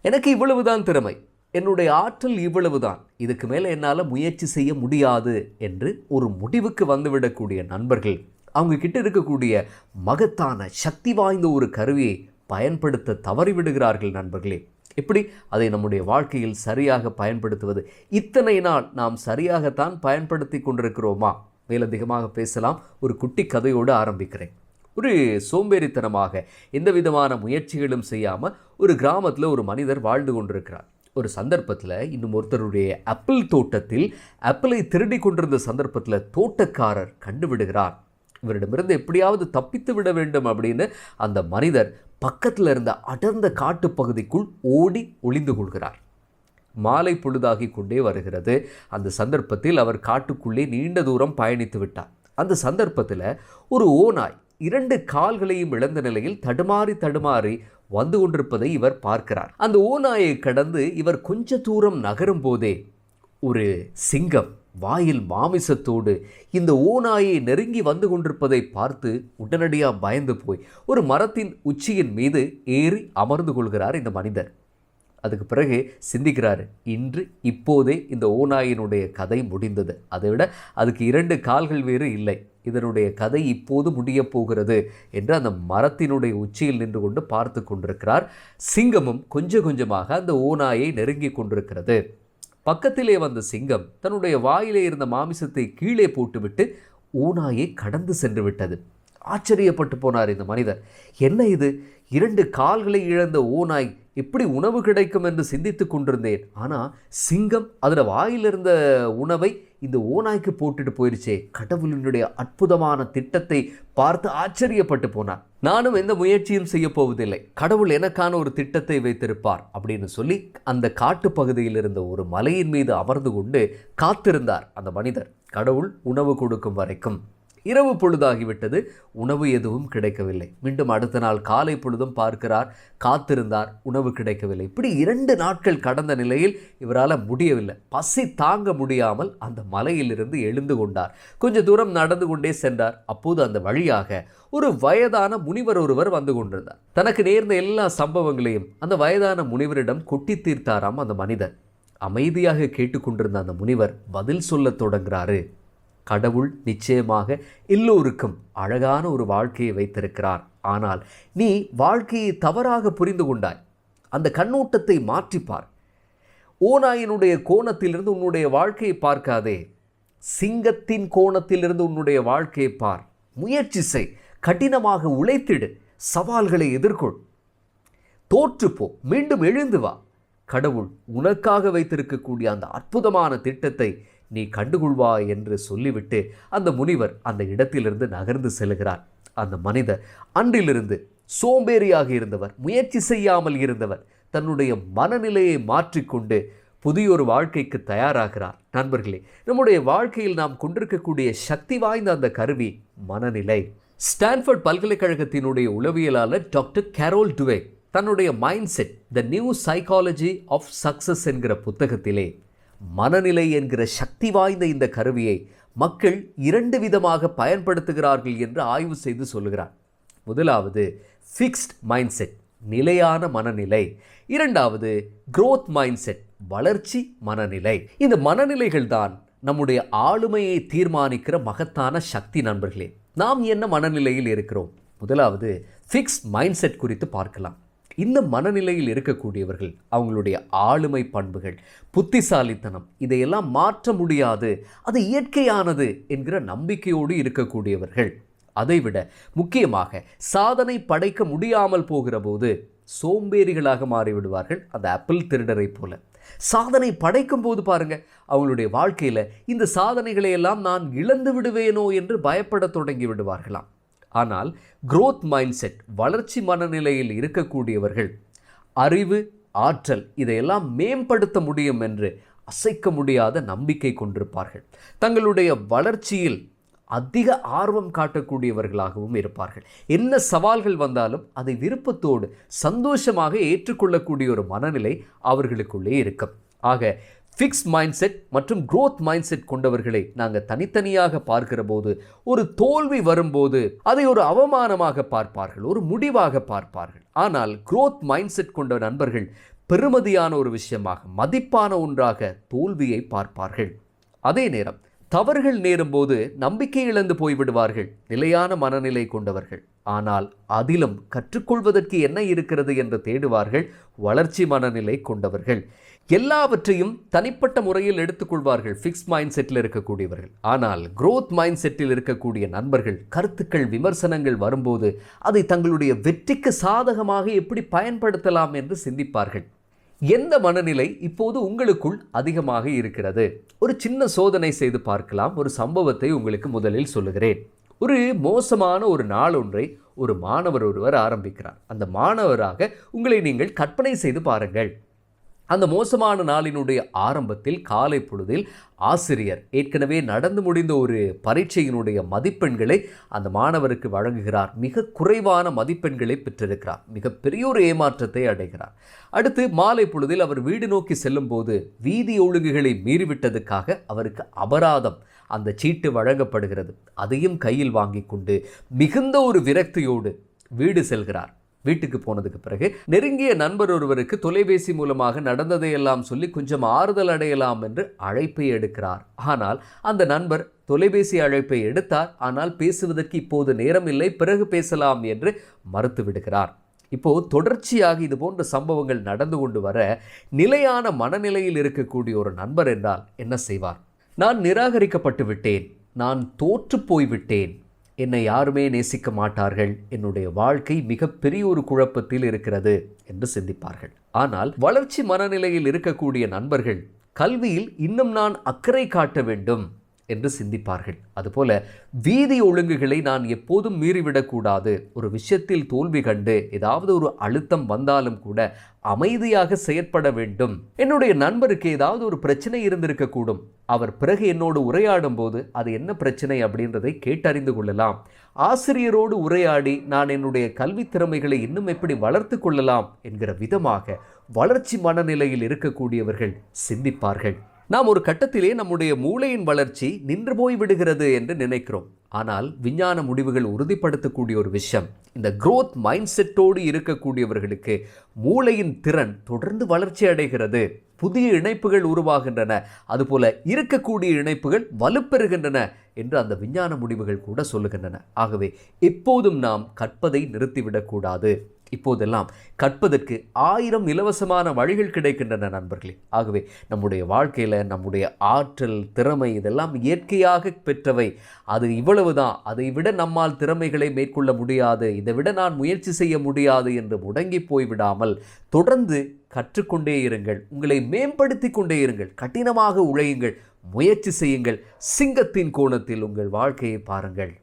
எனக்கு இவ்வளவுதான் திறமை, என்னுடைய ஆற்றல் இவ்வளவுதான், இதுக்கு மேலே என்னால் முயற்சி செய்ய முடியாது என்று ஒரு முடிவுக்கு வந்துவிடக்கூடிய நண்பர்கள் அவங்க கிட்ட இருக்கக்கூடிய மகத்தான சக்தி வாய்ந்த ஒரு கருவியை பயன்படுத்த தவறிவிடுகிறார்கள் நண்பர்களே. எப்படி அதை நம்முடைய வாழ்க்கையில் சரியாக பயன்படுத்துவது? இத்தனை நாள் நாம் சரியாகத்தான் பயன்படுத்தி கொண்டிருக்கிறோமா? மேலதிகமாக பேசலாம். ஒரு குட்டி கதையோடு ஆரம்பிக்கிறேன். ஒரு சோம்பேறித்தனமாக எந்த விதமான முயற்சிகளும் செய்யாமல் ஒரு கிராமத்தில் ஒரு மனிதர் வாழ்ந்து கொண்டிருக்கிறார். ஒரு சந்தர்ப்பத்தில் இன்னும் ஒருத்தருடைய ஆப்பிள் தோட்டத்தில் ஆப்பிளை திருடி கொண்டிருந்த சந்தர்ப்பத்தில் தோட்டக்காரர் கண்டுவிடுகிறார். இவரிடமிருந்து எப்படியாவது தப்பித்து விட வேண்டும் அப்படின்னு அந்த மனிதர் பக்கத்தில் இருந்த அடர்ந்த காட்டு பகுதிக்குள் ஓடி ஒளிந்து கொள்கிறார். மாலை பொழுதாகி கொண்டே வருகிறது. அந்த சந்தர்ப்பத்தில் அவர் காட்டுக்குள்ளே நீண்ட தூரம் பயணித்து விட்டார். அந்த சந்தர்ப்பத்தில் ஒரு ஓநாய் 2 கால்களையும் இழந்த நிலையில் தடுமாறி வந்து கொண்டிருப்பதை இவர் பார்க்கிறார். அந்த ஓநாயை கடந்து இவர் கொஞ்ச தூரம் நகரும் போதே ஒரு சிங்கம் வாயில் மாமிசத்தோடு இந்த ஓநாயை நெருங்கி வந்து கொண்டிருப்பதை பார்த்து உடனடியாக பயந்து போய் ஒரு மரத்தின் உச்சியின் மீது ஏறி அமர்ந்து கொள்கிறார் இந்த மனிதர். அதுக்கு பிறகு சிந்திக்கிறாரு, இப்போதே இந்த ஓநாயினுடைய கதை முடிந்தது. அதை விட அதுக்கு 2 கால்கள் வேறு இல்லை, இதனுடைய கதை இப்போது முடிய போகிறது என்று அந்த மரத்தினுடைய உச்சியில் நின்று கொண்டு பார்த்து கொண்டிருக்கிறார். சிங்கமும் கொஞ்சம் கொஞ்சமாக அந்த ஓநாயை நெருங்கி கொண்டிருக்கிறது. பக்கத்திலே வந்த சிங்கம் தன்னுடைய வாயிலே இருந்த மாமிசத்தை கீழே போட்டுவிட்டு ஓநாயை கடந்து சென்று விட்டது. ஆச்சரியப்பட்டு போனார் இந்த மனிதர். என்ன இது, 2 கால்களை இழந்த ஓநாய் எப்படி உணவு கிடைக்கும் என்று சிந்தித்து கொண்டிருந்தேன். ஆனால் சிங்கம் அதில் வாயில் இருந்த உணவை இந்த ஓநாய்க்கு போட்டுட்டு போயிடுச்சே. கடவுளினுடைய அற்புதமான திட்டத்தை பார்த்து ஆச்சரியப்பட்டு போனார். நானும் எந்த முயற்சியும் செய்ய போவதில்லை, கடவுள் எனக்கான ஒரு திட்டத்தை வைத்திருப்பார் அப்படின்னு சொல்லி அந்த காட்டு பகுதியில் இருந்த ஒரு மலையின் மீது அமர்ந்து கொண்டு காத்திருந்தார் அந்த மனிதர், கடவுள் உணவு கொடுக்கும் வரைக்கும். இரவு பொழுதாகிவிட்டது, உணவு எதுவும் கிடைக்கவில்லை. மீண்டும் அடுத்த நாள் காலை பொழுதும் பார்க்கிறார், காத்திருந்தார், உணவு கிடைக்கவில்லை. இப்படி 2 நாட்கள் கடந்த நிலையில் இவரால் முடியவில்லை. பசி தாங்க முடியாமல் அந்த மலையிலிருந்து எழுந்து கொண்டார். கொஞ்ச தூரம் நடந்து கொண்டே சென்றார். அப்போது அந்த வழியாக ஒரு வயதான முனிவர் ஒருவர் வந்து கொண்டிருந்தார். தனக்கு நேர்ந்த எல்லா சம்பவங்களையும் அந்த வயதான முனிவரிடம் கொட்டி தீர்த்தாராம் அந்த மனிதர். அமைதியாக கேட்டுக்கொண்டிருந்த அந்த முனிவர் பதில் சொல்ல தொடங்குறாரு. கடவுள் நிச்சயமாக எல்லோருக்கும் அழகான ஒரு வாழ்க்கையை வைத்திருக்கிறார். ஆனால் நீ வாழ்க்கையை தவறாக புரிந்து கொண்டாய். அந்த கண்ணோட்டத்தை மாற்றிப்பார். ஓநாயினுடைய கோணத்திலிருந்து உன்னுடைய வாழ்க்கையை பார்க்காதே, சிங்கத்தின் கோணத்திலிருந்து உன்னுடைய வாழ்க்கையை பார். முயற்சி செய், கடினமாக உழைத்திடு, சவால்களை எதிர்கொள், தோற்றுப்போ, மீண்டும் எழுந்து வா. கடவுள் உனக்காக வைத்திருக்கக்கூடிய அந்த அற்புதமான திட்டத்தை நீ கண்டுகொள்வாய் என்று சொல்லிவிட்டு அந்த முனிவர் அந்த இடத்திலிருந்து நகர்ந்து செல்கிறார். அந்த மனிதர் அன்றிலிருந்து சோம்பேறியாக இருந்தவர், முயற்சி செய்யாமல் இருந்தவர், தன்னுடைய மனநிலையை மாற்றிக்கொண்டு புதியொரு வாழ்க்கைக்கு தயாராகிறார். நண்பர்களே, நம்முடைய வாழ்க்கையில் நாம் கொண்டிருக்கக்கூடிய சக்தி வாய்ந்த அந்த கருவி மனநிலை. ஸ்டான்ஃபோர்ட் பல்கலைக்கழகத்தினுடைய உளவியலாளர் டாக்டர் கேரோல் டுவெக் தன்னுடைய mindset the new psychology of success என்கிற புத்தகத்திலே மனநிலை என்கிற சக்தி வாய்ந்த இந்த கருவியை மக்கள் 2 விதமாக பயன்படுத்துகிறார்கள் என்று ஆய்வு செய்து சொல்லுகிறார். முதலாவது ஃபிக்ஸ்ட் மைண்ட் செட், நிலையான மனநிலை. இரண்டாவது growth மைண்ட் செட், வளர்ச்சி மனநிலை. இந்த மனநிலைகள் தான் நம்முடைய ஆளுமையை தீர்மானிக்கிற மகத்தான சக்தி. நண்பர்களே, நாம் என்ன மனநிலையில் இருக்கிறோம்? முதலாவது ஃபிக்ஸ்ட் மைண்ட் செட் குறித்து பார்க்கலாம். இந்த மனநிலையில் இருக்கக்கூடியவர்கள் அவங்களுடைய ஆளுமை பண்புகள், புத்திசாலித்தனம் இதையெல்லாம் மாற்ற முடியாது, அது இயற்கையானது என்கிற நம்பிக்கையோடு இருக்கக்கூடியவர்கள். அதைவிட முக்கியமாக சாதனை படைக்க முடியாமல் போகிற போது சோம்பேறிகளாக மாறிவிடுவார்கள். அந்த ஆப்பிள் திருடரை போல. சாதனை படைக்கும் போது பாருங்க, அவங்களுடைய வாழ்க்கையில் இந்த சாதனைகளை எல்லாம் நான் இழந்து விடுவேனோ என்று பயப்பட தொடங்கி விடுவார்களாம். ஆனால் growth மைண்ட் செட், வளர்ச்சி மனநிலையில் இருக்கக்கூடியவர்கள் அறிவு, ஆற்றல் இதையெல்லாம் மேம்படுத்த முடியும் என்று அசைக்க முடியாத நம்பிக்கை கொண்டிருப்பார்கள். தங்களுடைய வளர்ச்சியில் அதிக ஆர்வம் காட்டக்கூடியவர்களாகவும் இருப்பார்கள். என்ன சவால்கள் வந்தாலும் அதை விருப்பத்தோடு சந்தோஷமாக ஏற்றுக்கொள்ளக்கூடிய ஒரு மனநிலை அவர்களுக்குள்ளே இருக்கும். ஆக ஃபிக்ஸ்ட் மைண்ட் செட் மற்றும் growth மைண்ட் செட் கொண்டவர்களை நாங்கள் தனித்தனியாக பார்க்கிற போது, ஒரு தோல்வி வரும்போது அதை ஒரு அவமானமாக பார்ப்பார்கள், ஒரு முடிவாக பார்ப்பார்கள். ஆனால் growth மைண்ட் செட் கொண்ட நண்பர்கள் பெருமதியான ஒரு விஷயமாக, மதிப்பான ஒன்றாக தோல்வியை பார்ப்பார்கள். அதே நேரம் தவறுகள் நேரும்போது நம்பிக்கை இழந்து போய்விடுவார்கள் நிலையான மனநிலை கொண்டவர்கள். ஆனால் அதிலும் கற்றுக்கொள்வதற்கு என்ன இருக்கிறது என்று தேடுவார்கள் வளர்ச்சி மனநிலை கொண்டவர்கள். எல்லாவற்றையும் தனிப்பட்ட முறையில் எடுத்துக்கொள்வார்கள் ஃபிக்ஸ் மைண்ட் செட்டில் இருக்கக்கூடியவர்கள். ஆனால் growth மைண்ட் செட்டில் இருக்கக்கூடிய நண்பர்கள் கருத்துக்கள், விமர்சனங்கள் வரும்போது அதை தங்களுடைய வெற்றிக்கு சாதகமாக எப்படி பயன்படுத்தலாம் என்று சிந்திப்பார்கள். எந்த மனநிலை இப்போது உங்களுக்குள் அதிகமாக இருக்கிறது? ஒரு சின்ன சோதனை செய்து பார்க்கலாம். ஒரு சம்பவத்தை உங்களுக்கு முதலில் சொல்லுகிறேன். ஒரு மோசமான ஒரு நாள் ஒன்றை ஒரு மாணவர் ஒருவர் ஆரம்பிக்கிறார். அந்த மாணவராக உங்களை நீங்கள் கற்பனை செய்து பாருங்கள். அந்த மோசமான நாளினுடைய ஆரம்பத்தில் காலை பொழுதில் ஆசிரியர் ஏற்கனவே நடந்து முடிந்த ஒரு பரீட்சையினுடைய மதிப்பெண்களை அந்த மாணவருக்கு வழங்குகிறார். மிக குறைவான மதிப்பெண்களை பெற்றிருக்கிறார். மிகப்பெரிய ஒரு ஏமாற்றத்தை அடைகிறார். அடுத்து மாலை பொழுதில் அவர் வீடு நோக்கி செல்லும் போது வீதி ஒழுங்குகளை மீறிவிட்டதுக்காக அவருக்கு அபராதம், அந்த சீட்டு வழங்கப்படுகிறது. அதையும் கையில் வாங்கி கொண்டு மிகுந்த ஒரு விரக்தியோடு வீடு செல்கிறார். வீட்டுக்கு போனதுக்கு பிறகு நெருங்கிய நண்பர் ஒருவருக்கு தொலைபேசி மூலமாக நடந்ததையெல்லாம் சொல்லி கொஞ்சம் ஆறுதல் அடையலாம் என்று அழைப்பை எடுக்கிறார். ஆனால் அந்த நண்பர் தொலைபேசி அழைப்பை எடுத்தார். ஆனால் பேசுவதற்கு இப்போது நேரம் இல்லை, பிறகு பேசலாம் என்று மறுத்து விடுகிறார். இப்போது தொடர்ச்சியாக இது போன்ற சம்பவங்கள் நடந்து கொண்டு வர நிலையான மனநிலையில் இருக்கக்கூடிய ஒரு நண்பர் என்றால் என்ன செய்வார்? நான் நிராகரிக்கப்பட்டு விட்டேன், நான் தோற்று போய்விட்டேன், என்னை யாருமே நேசிக்க மாட்டார்கள், என்னுடைய வாழ்க்கை மிகப்பெரிய ஒரு குழப்பத்தில் இருக்கிறது என்று சிந்திப்பார்கள். ஆனால் வளர்ச்சி மனநிலையில் இருக்கக்கூடிய நண்பர்கள் கல்வியில் இன்னும் நான் அக்கறை காட்ட வேண்டும் என்று சிந்திப்பார்கள். அதுபோல வீதி ஒழுங்குகளை நான் எப்போதும் மீறிவிடக்கூடாது. ஒரு விஷயத்தில் தோல்வி கண்டு ஏதாவது ஒரு அழுத்தம் வந்தாலும் கூட அமைதியாக செயற்பட வேண்டும். என்னுடைய நண்பருக்கு ஏதாவது ஒரு பிரச்சனை இருந்திருக்கக்கூடும். அவர் பிறகு என்னோடு உரையாடும் போது அது என்ன பிரச்சனை அப்படின்றதை கேட்டறிந்து கொள்ளலாம். ஆசிரியரோடு உரையாடி நான் என்னுடைய கல்வி திறமைகளை இன்னும் எப்படி வளர்த்து கொள்ளலாம் என்கிற விதமாக வளர்ச்சி மனநிலையில் இருக்கக்கூடியவர்கள் சிந்திப்பார்கள். நாம் ஒரு கட்டத்திலே நம்முடைய மூளையின் வளர்ச்சி நின்று போய் விடுகிறது என்று நினைக்கிறோம். ஆனால் விஞ்ஞான முடிவுகள் உறுதிப்படுத்தக்கூடிய ஒரு விஷயம், இந்த growth மைண்ட் செட்டோடு இருக்கக்கூடியவர்களுக்கு மூளையின் திறன் தொடர்ந்து வளர்ச்சி அடைகிறது. புதிய இணைப்புகள் உருவாகின்றன, அதுபோல இருக்கக்கூடிய இணைப்புகள் வலுப்பெறுகின்றன என்று அந்த விஞ்ஞான முடிவுகள் கூட சொல்லுகின்றன. ஆகவே எப்போதும் நாம் கற்பதை நிறுத்திவிடக்கூடாது. இப்போதெல்லாம் கற்பதற்கு 1000 இலவசமான வழிகள் கிடைக்கின்றன நண்பர்களே. ஆகவே நம்முடைய வாழ்க்கையில் நம்முடைய ஆற்றல், திறமை இதெல்லாம் இயற்கையாக பெற்றவை. அது இவ்வளவுதான், அதை விட நம்மால் திறமைகளை மேற்கொள்ள முடியாது, இதை விட நான் முயற்சி செய்ய முடியாது என்று முடங்கி போய்விடாமல் தொடர்ந்து கற்றுக்கொண்டே இருங்கள். உங்களை மேம்படுத்தி கொண்டே இருங்கள். கடினமாக உழையுங்கள், முயற்சி செய்யுங்கள். சிங்கத்தின் கோணத்தில் உங்கள் வாழ்க்கையை பாருங்கள்.